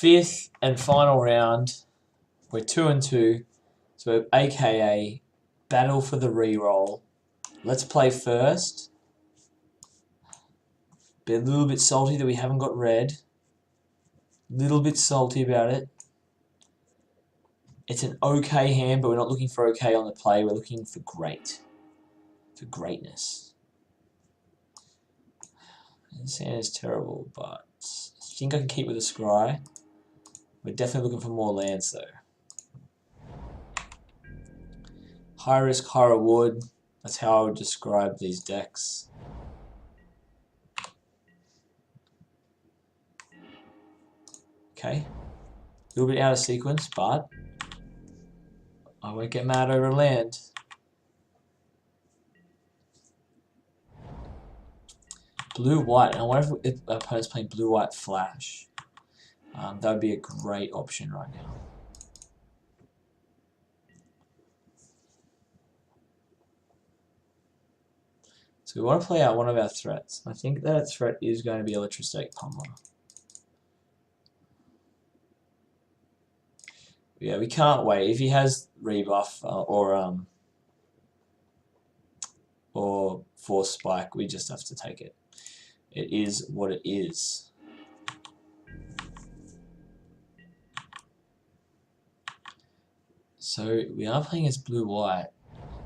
Fifth and final round. We're 2-2. So AKA battle for the reroll. Let's play first. Be a little bit salty that we haven't got red. Little bit salty about it. It's an okay hand, but we're not looking for okay on the play. We're looking for great. For greatness. This hand is terrible, but I think I can keep with a scry. We're definitely looking for more lands though. High risk, high reward. That's how I would describe these decks. Okay. A little bit out of sequence, but I won't get mad over land. Blue-white. I wonder if our opponent's playing blue-white flash. That would be a great option right now. So we want to play out one of our threats. I think that threat is going to be Electrostatic Pummler. Yeah, we can't wait. If he has rebuff or Force Spike, we just have to take it. It is what it is. So we are playing as blue-white.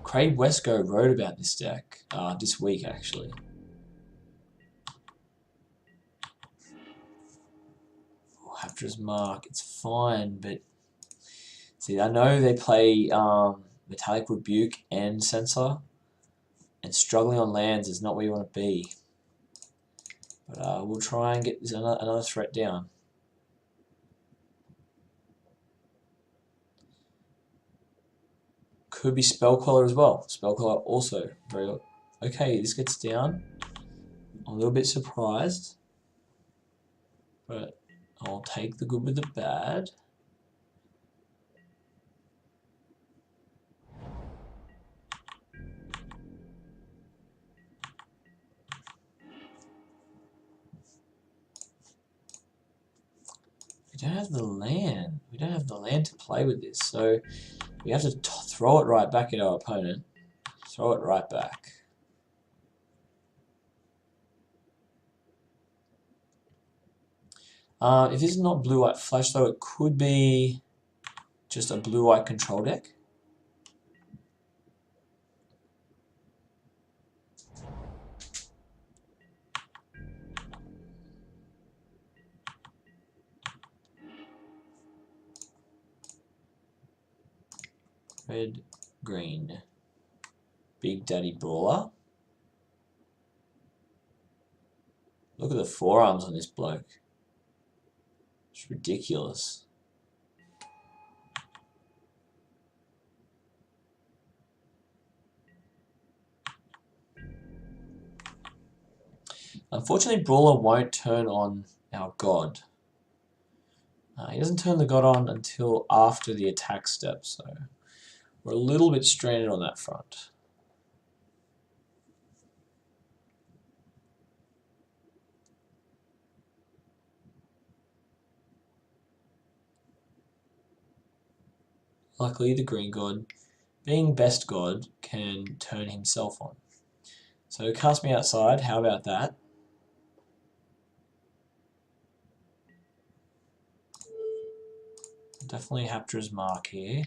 Craig Wesco wrote about this deck this week, actually. Oh, Haptra's Mark, it's fine, but see, I know they play Metallic Rebuke and Censor, and struggling on lands is not where you want to be. But we'll try and get another threat down. Could be Spellqueller as well. Spellqueller also very good. Okay, this gets down. I'm a little bit surprised, but I'll take the good with the bad. We don't have the land. We don't have the land to play with this, so we have to throw it right back at our opponent. Throw it right back. If this is not blue-white flash, though, it could be just a blue-white control deck. Red, green. Big Daddy Brawler. Look at the forearms on this bloke. It's ridiculous. Unfortunately, Brawler won't turn on our god. He doesn't turn the god on until after the attack step, so we're a little bit stranded on that front. Luckily, the green god, being best god, can turn himself on. So cast me outside, how about that? Definitely Haptra's Mark here.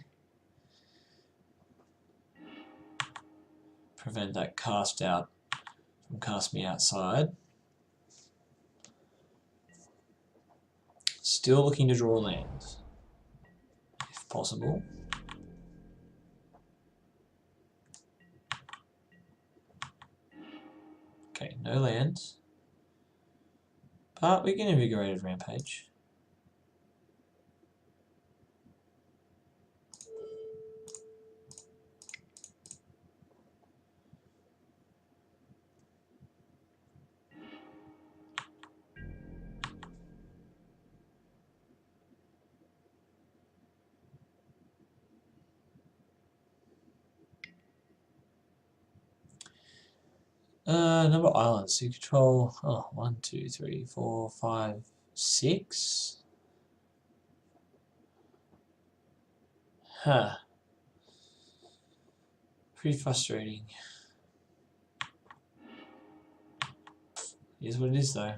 Prevent that cast out from cast me outside. Still looking to draw lands, if possible. Okay, no lands. But we can Invigorated Rampage. Number of islands. So you control 1, 2, 3, 4, 5, 6. Huh. Pretty frustrating. Here's what it is though.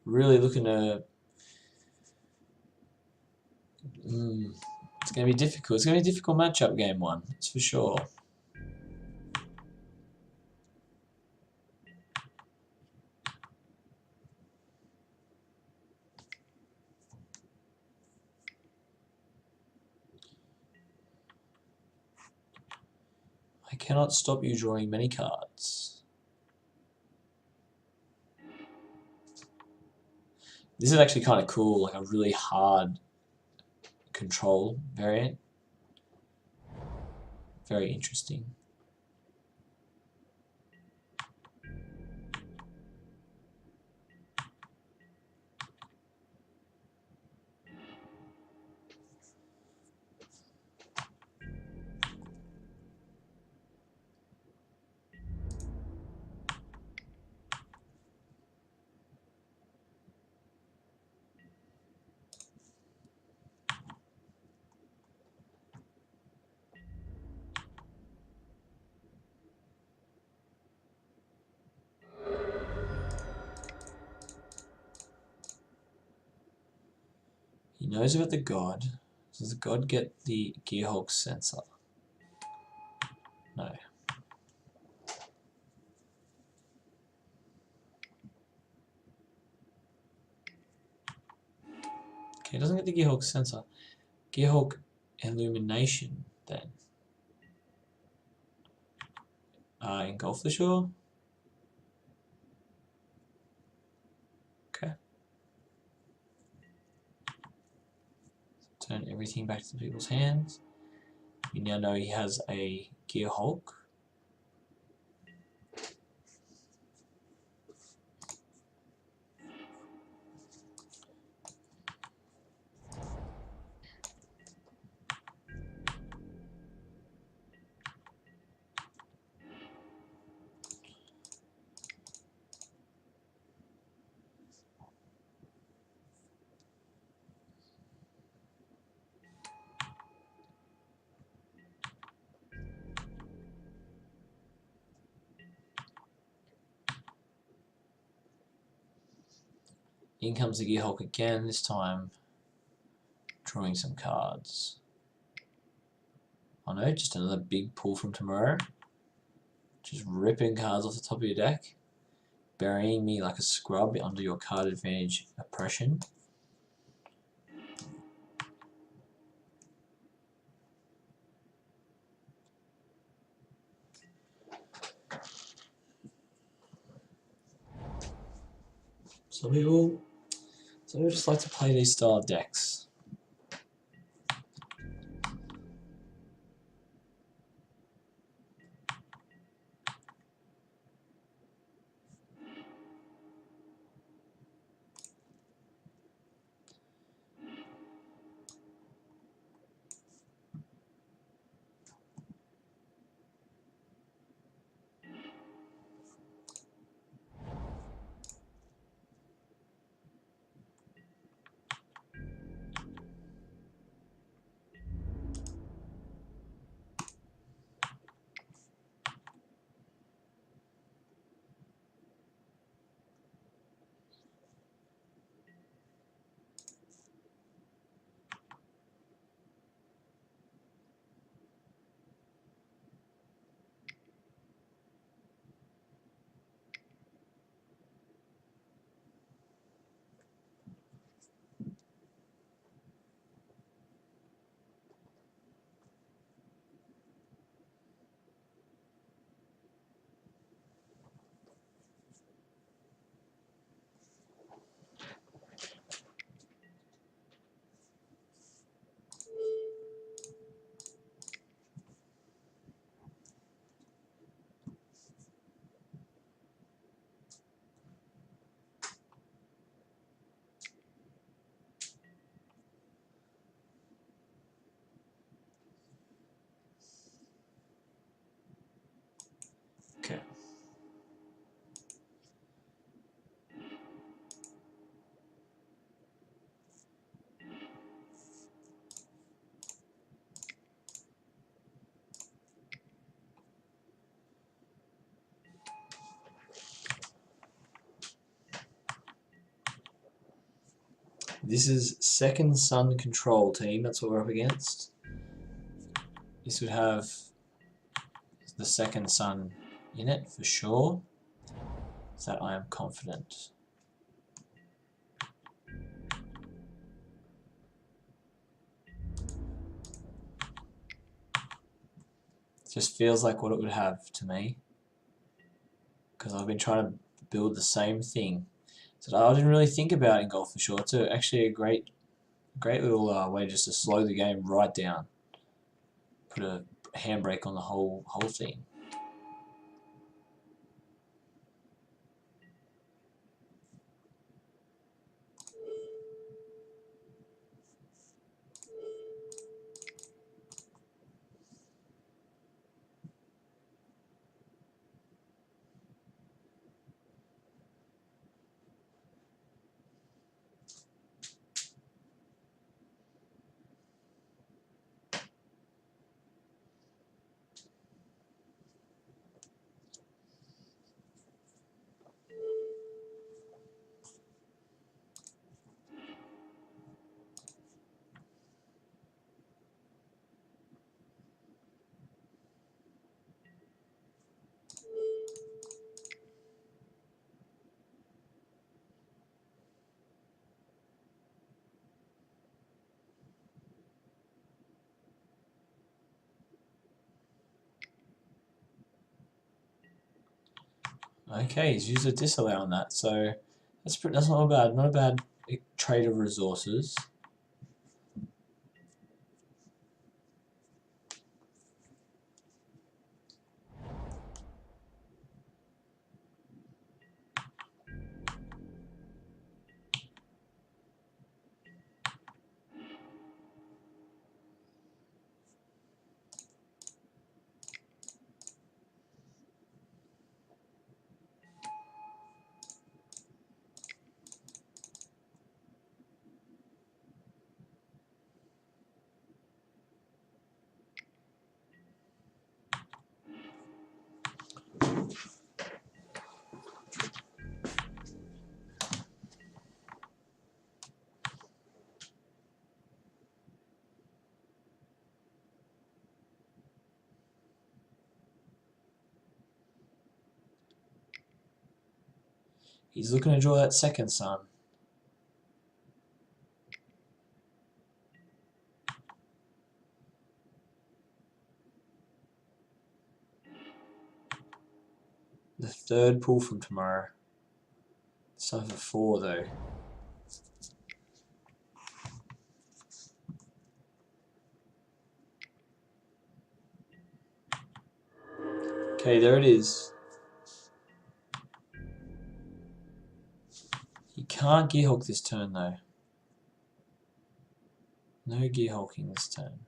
Really looking to... it's going to be difficult. It's going to be a difficult matchup game one, that's for sure. I cannot stop you drawing many cards. This is actually kind of cool, like a really hard control variant. Very interesting. He knows about the god. Does the god get the Gearhulk sensor? No. Okay, he doesn't get the Gearhulk sensor. Gearhulk illumination then. Engulf the shore? Okay. Turn everything back to people's hands. We now know he has a Gearhulk. In comes the Gearhulk again, this time drawing some cards. Oh no, just another big pull from tomorrow. Just ripping cards off the top of your deck. Burying me like a scrub under your card advantage oppression. Some people just like to play these style of decks. This is second sun control team. That's what we're up against. This would have the second sun in it for sure. That I am confident. It just feels like what it would have to me, because I've been trying to build the same thing that I didn't really think about in Golf for Sure. It's actually a great little way just to slow the game right down. Put a handbrake on the whole thing. Okay, he's used a disallow on that, so that's not bad. Not a bad trade of resources. He's looking to draw that second sun. The third pull from tomorrow. It's time for 4 though. Okay, there it is. You can't gear hulk this turn though. No gear hulking this turn.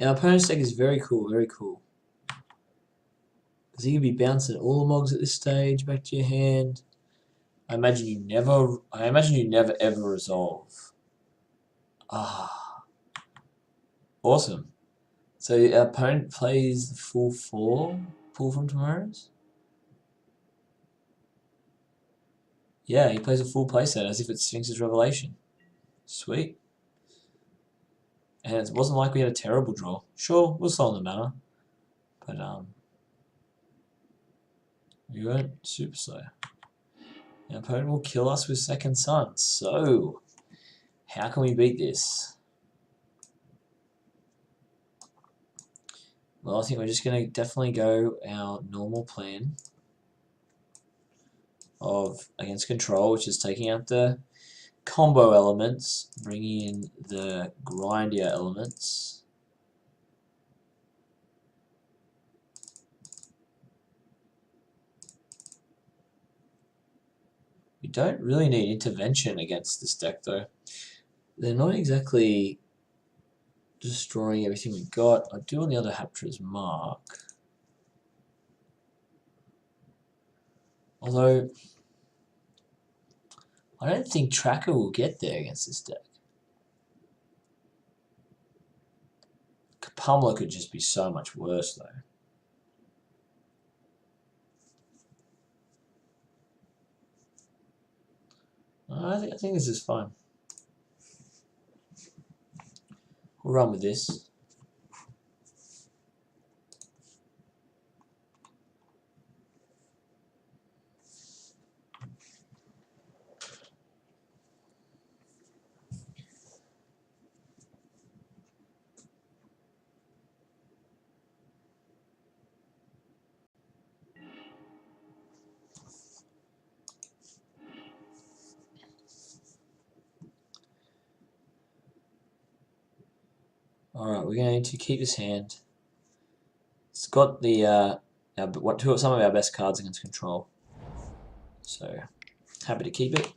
Our opponent's deck is very cool, very cool. Because he could be bouncing all the mogs at this stage back to your hand. I imagine you never ever resolve. Ah, awesome. So our opponent plays the full 4 pull from tomorrow's. Yeah, he plays a full playset as if it's Sphinx's Revelation. Sweet. And it wasn't like we had a terrible draw. Sure, we'll solve the mana. But we weren't super slow. Our opponent will kill us with Second Sun. So how can we beat this? Well, I think we're just going to definitely go our normal plan of against control, which is taking out the combo elements, bringing in the grindier elements. We don't really need intervention against this deck, though. They're not exactly destroying everything we got. I do on the other Haptra's Mark. Although, I don't think Tracker will get there against this deck. Pummler could just be so much worse, though. I think this is fine. We'll run with this. Alright, we're going to keep this hand. It's got the some of our best cards against control. So, happy to keep it.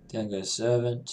Down goes Servant.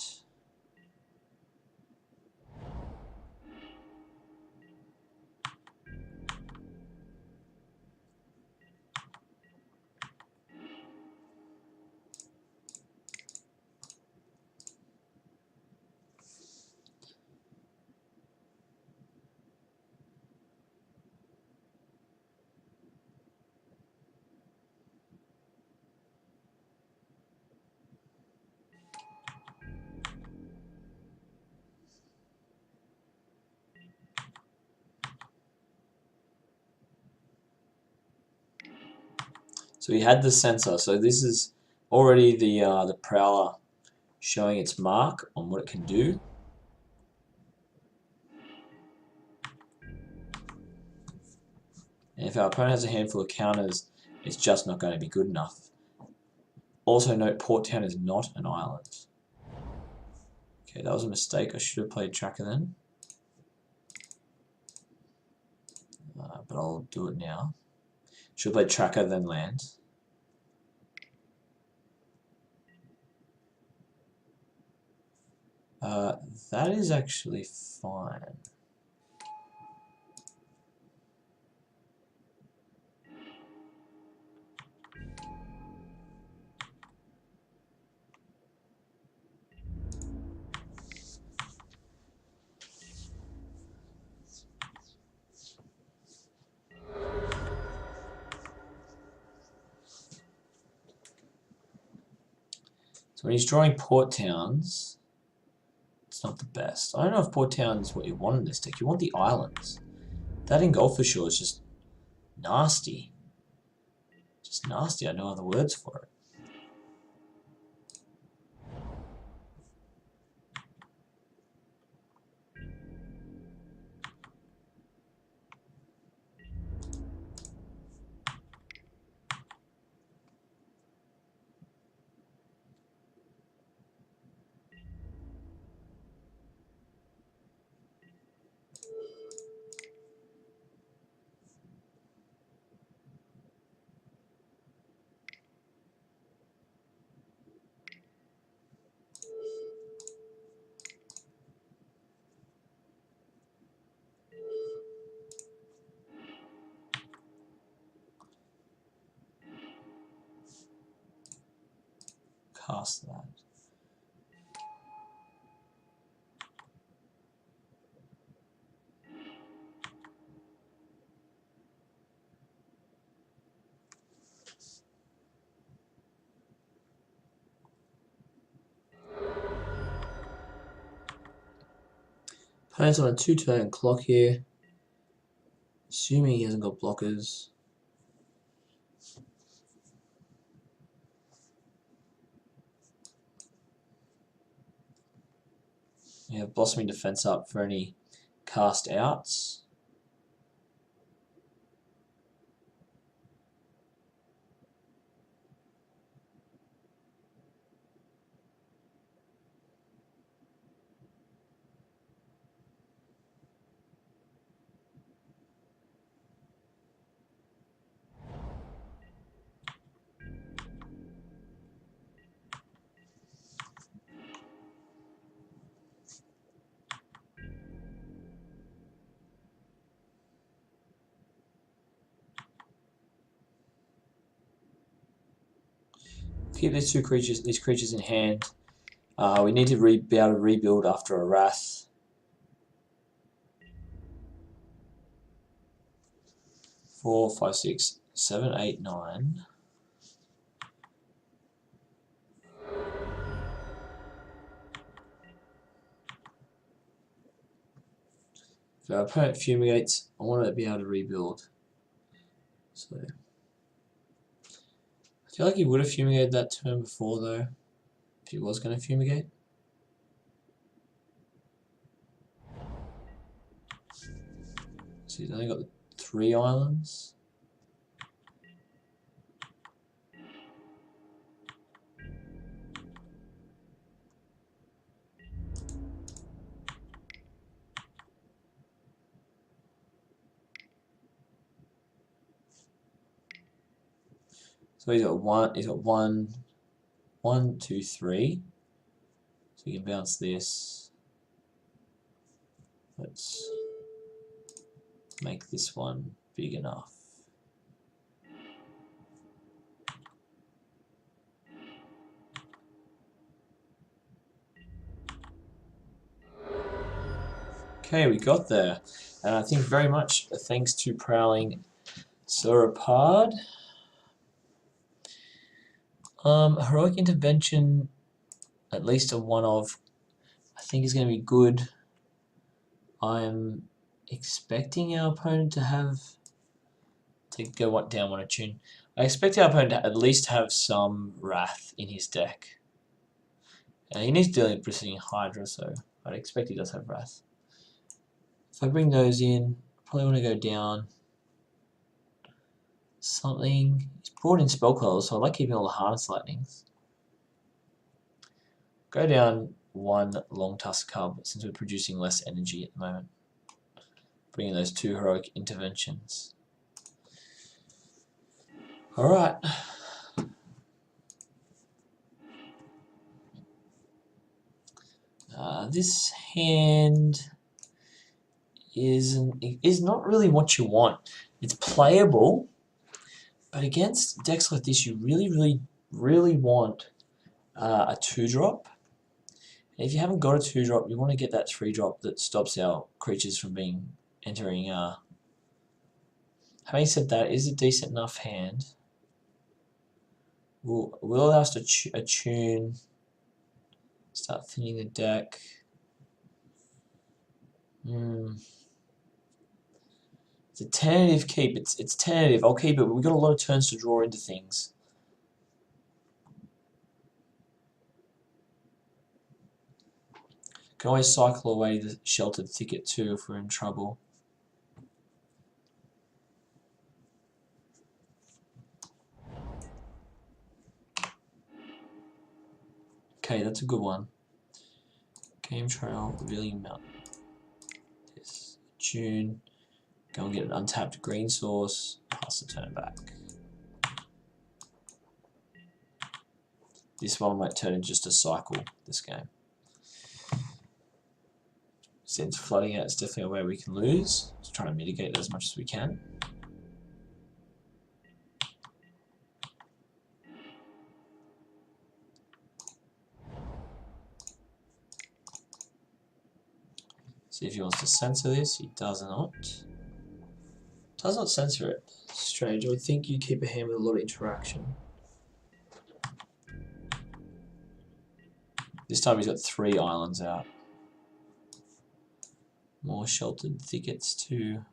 So we had the sensor. So this is already the Prowler showing its mark on what it can do. And if our opponent has a handful of counters, it's just not going to be good enough. Also note, Port Town is not an island. Okay, that was a mistake. I should have played Tracker then. But I'll do it now. Should have played Tracker then land. That is actually fine. So when he's drawing Port Towns, it's not the best. I don't know if Port Town is what you want in this deck. You want the islands. That Engulfer Shore is just nasty. Just nasty. I have no other words for it. cast that. Opponent's on a 2-turn clock here. Assuming he hasn't got blockers. We have Blossoming Defense up for any cast outs. Keep these creatures in hand. We need to be able to rebuild after a Wrath. 4, 5, 6, 7, 8, 9. If our opponent fumigates, I want to be able to rebuild. So I feel like he would have fumigated that turn before though, if he was going to fumigate. So he's only got the 3 islands. So he's got one, 2, 3. So you can bounce this. Let's make this one big enough. Okay, we got there. And I think very much thanks to Prowling Sauropod. Heroic Intervention, at least a one of, I think is going to be good. I'm expecting our opponent to go down one a tune. I expect our opponent to at least have some Wrath in his deck. He needs dealing with Pristine Hydra, so I'd expect he does have Wrath. If I bring those in, probably want to go down something. He's brought in Spellquellers, so I like keeping all the Harness Lightnings. Go down 1 Long Tusk Cub, since we're producing less energy at the moment. Bring in those 2 Heroic Interventions. Alright. This hand is not really what you want. It's playable, but against decks like this, you really want a 2-drop. And if you haven't got a 2-drop, you want to get that 3-drop that stops our creatures from entering. Having said that, it is a decent enough hand. Will allow us to attune, start thinning the deck. It's a tentative keep. It's tentative. I'll keep it, but we've got a lot of turns to draw into things. Can always cycle away the Sheltered Thicket too if we're in trouble. Okay, that's a good one. Game Trail, Revealing Mountain. This June. Go and get an untapped green source. Pass the turn back. This one might turn into just a cycle this game. Since flooding out is definitely a way we can lose. Just trying to mitigate it as much as we can. See if he wants to censor this. He does not. Does not censor it. Strange. I would think you keep a hand with a lot of interaction. This time he's got 3 islands out. More sheltered thickets to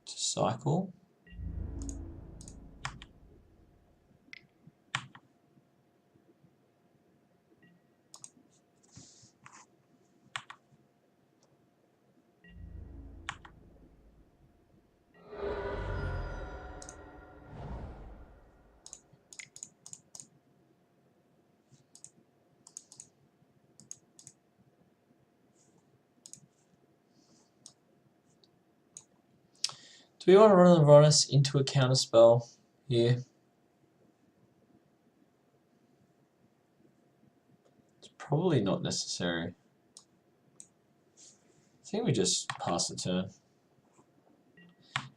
cycle. Do we want to run Uranus into a counterspell here? It's probably not necessary. I think we just pass the turn.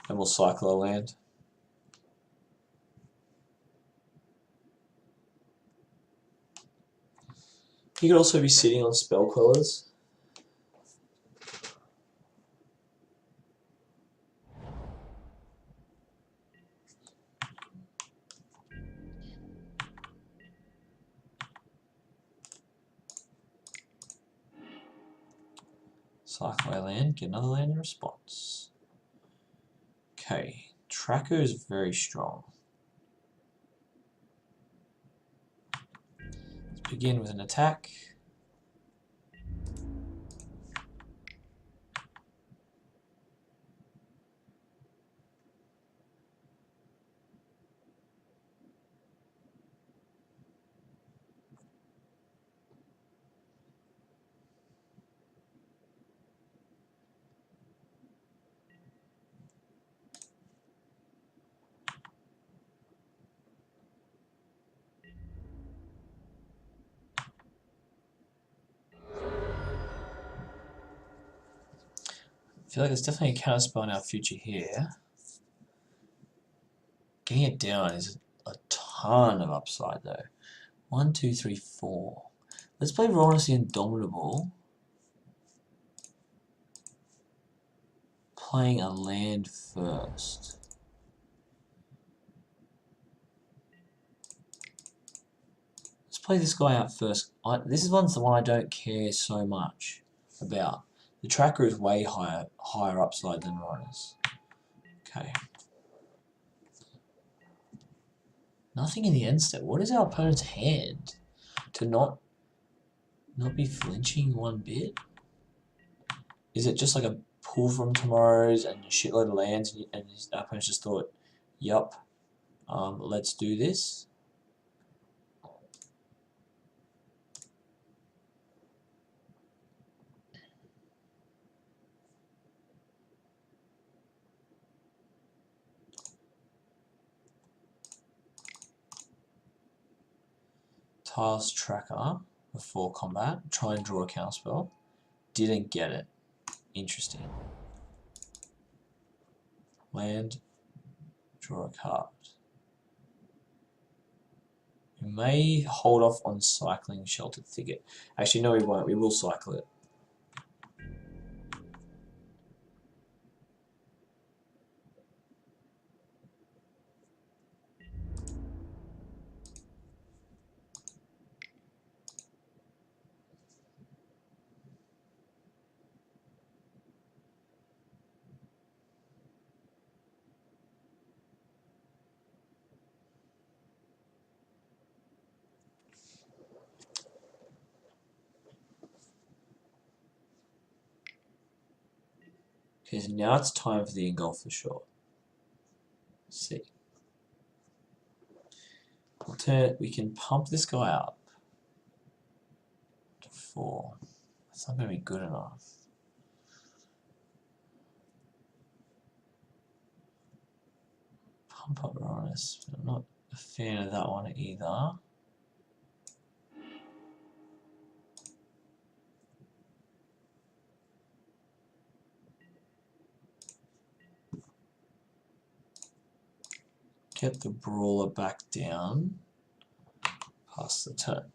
And we'll cycle a land. He could also be sitting on spell quellers. Cycle a land, get another land in response. Okay, Tracker is very strong. Let's begin with an attack. I feel like there's definitely a counterspell in our future here. Getting it down is a ton of upside though. 1, 2, 3, 4. Let's play Uranus the Indomitable. Playing a land first. Let's play this guy out first. This is the one I don't care so much about. The Tracker is way higher upside than Uranus. Okay. Nothing in the end step. What is our opponent's hand? To not be flinching one bit? Is it just like a pull from tomorrow's and a shitload of lands and his opponent just thought, yup, let's do this? Tiles Tracker before combat. Try and draw a counterspell. Didn't get it. Interesting. Land. Draw a card. We may hold off on cycling Sheltered Thicket. Actually, no, we won't. We will cycle it. Okay, so now it's time for the Engulfer Shore. Let's see. We can pump this guy up to 4. That's not going to be good enough. Pump up Uranus. I'm not a fan of that one either. Get the Brawler back down. Pass the turn.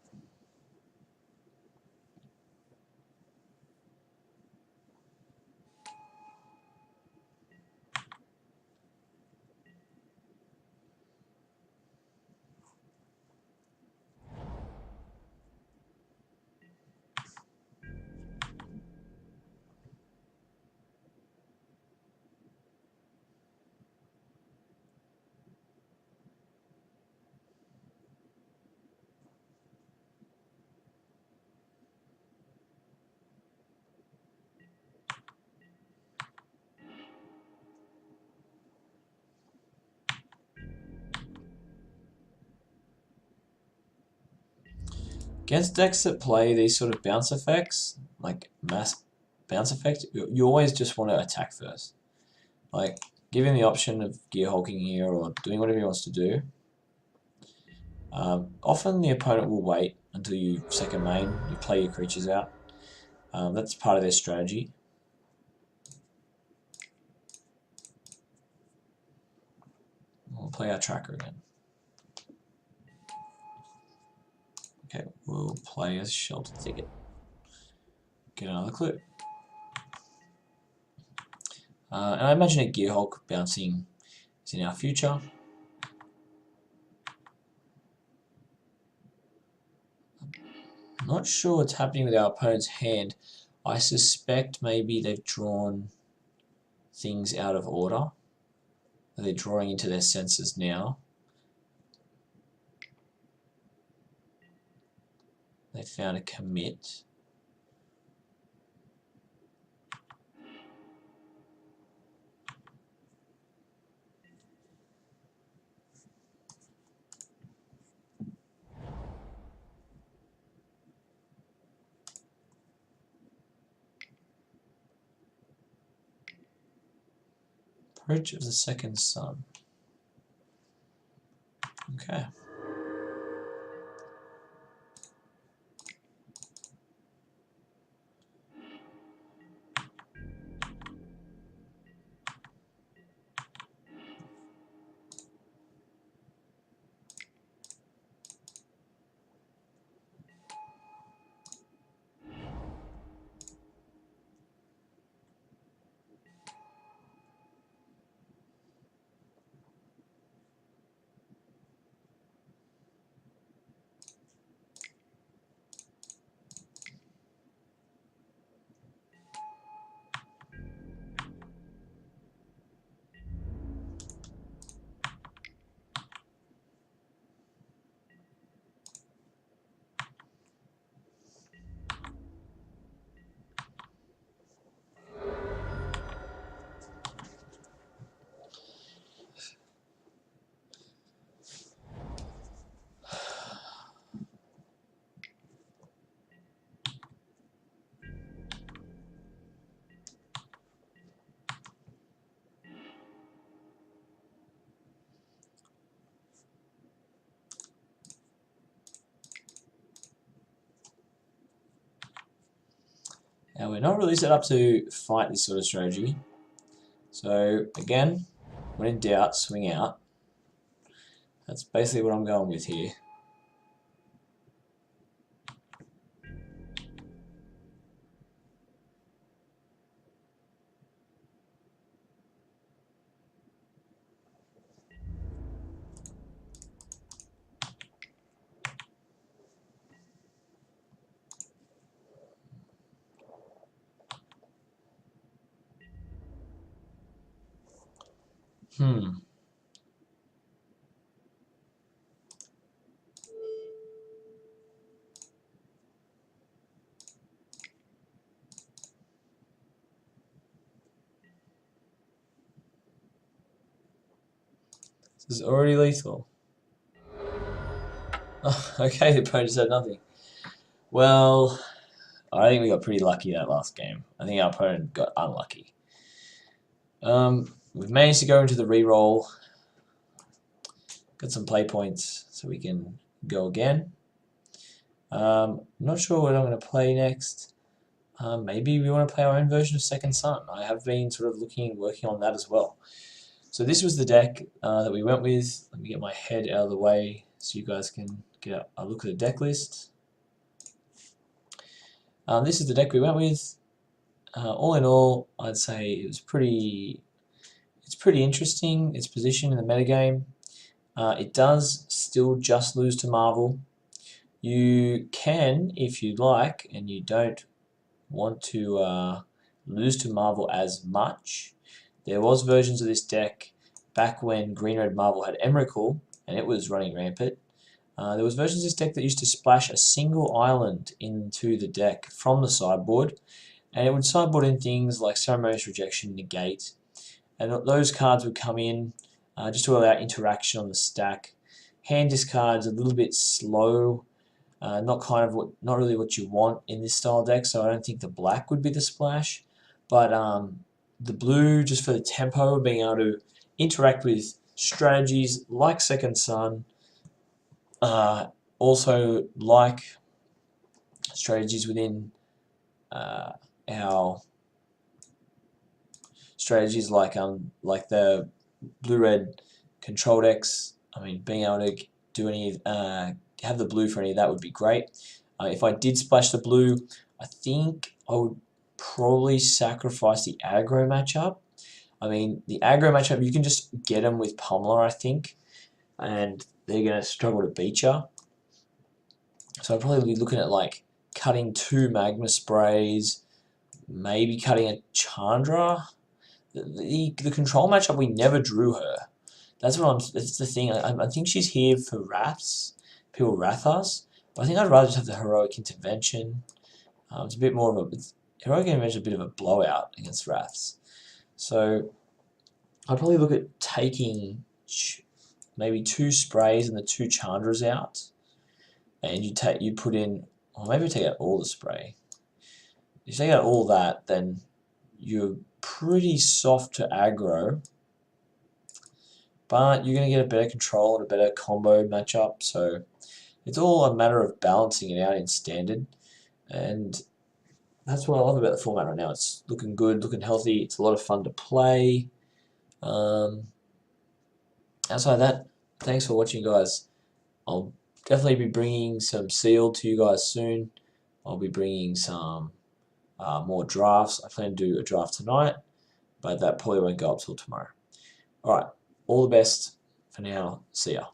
Against decks that play these sort of bounce effects, like mass bounce effect, you always just want to attack first. Like, give him the option of gear hulking here or doing whatever he wants to do. Often the opponent will wait until you second main, you play your creatures out. That's part of their strategy. We'll play our tracker again. Okay, we'll play a shelter ticket. Get another clue. And I imagine a Gear Hulk bouncing is in our future. I'm not sure what's happening with our opponent's hand. I suspect maybe they've drawn things out of order. They're drawing into their senses now. They found a commit. Approach of the second sun. Okay. Now we're not really set up to fight this sort of strategy. So again, when in doubt, swing out. That's basically what I'm going with here. This is already lethal. Oh, okay, the opponent said nothing. Well, I think we got pretty lucky that last game. I think our opponent got unlucky. We've managed to go into the reroll. Got some play points so we can go again. Not sure what I'm going to play next. Maybe we want to play our own version of Second Sun. I have been sort of working on that as well. So this was the deck that we went with. Let me get my head out of the way so you guys can get a look at the deck list. This is the deck we went with. All in all, I'd say it's pretty interesting, its position in the metagame. It does still just lose to Marvel. You can, if you like, and you don't want to lose to Marvel as much. There was versions of this deck back when Green-Red Marvel had Emrakul, and it was running rampant. There was versions of this deck that used to splash a single island into the deck from the sideboard, and it would sideboard in things like Ceremonious Rejection, Negate, and those cards would come in just to allow interaction on the stack. Hand discard's a little bit slow Not really what you want in this style deck. So I don't think the black would be the splash, but the blue just for the tempo, being able to interact with strategies like Second Sun, also like strategies within our strategies like the blue-red control decks. I mean, being able to do any have the blue for any of that would be great. If I did splash the blue, I think I would probably sacrifice the aggro matchup. I mean, the aggro matchup, you can just get them with Pummler, I think, and they're going to struggle to beat you. So I'd probably be looking at like cutting 2 Magma Sprays, maybe cutting a Chandra. The control matchup, we never drew her. That's the thing. I think she's here for wraths. People wrath us. But I think I'd rather just have the heroic intervention. It's a bit more of a heroic intervention, a bit of a blowout against wraths. So I'd probably look at taking maybe 2 sprays and the 2 Chandras out, and you put in, or maybe take out all the spray. If you take out all that, then you're pretty soft to aggro, but you're going to get a better control and a better combo matchup. So it's all a matter of balancing it out in standard, and that's what I love about the format right now. It's looking good, looking healthy. It's a lot of fun to play. Outside of that, thanks for watching, guys. I'll definitely be bringing some sealed to you guys soon. I'll be bringing some more drafts. I plan to do a draft tonight, but that probably won't go up till tomorrow. Alright, all the best for now. See ya.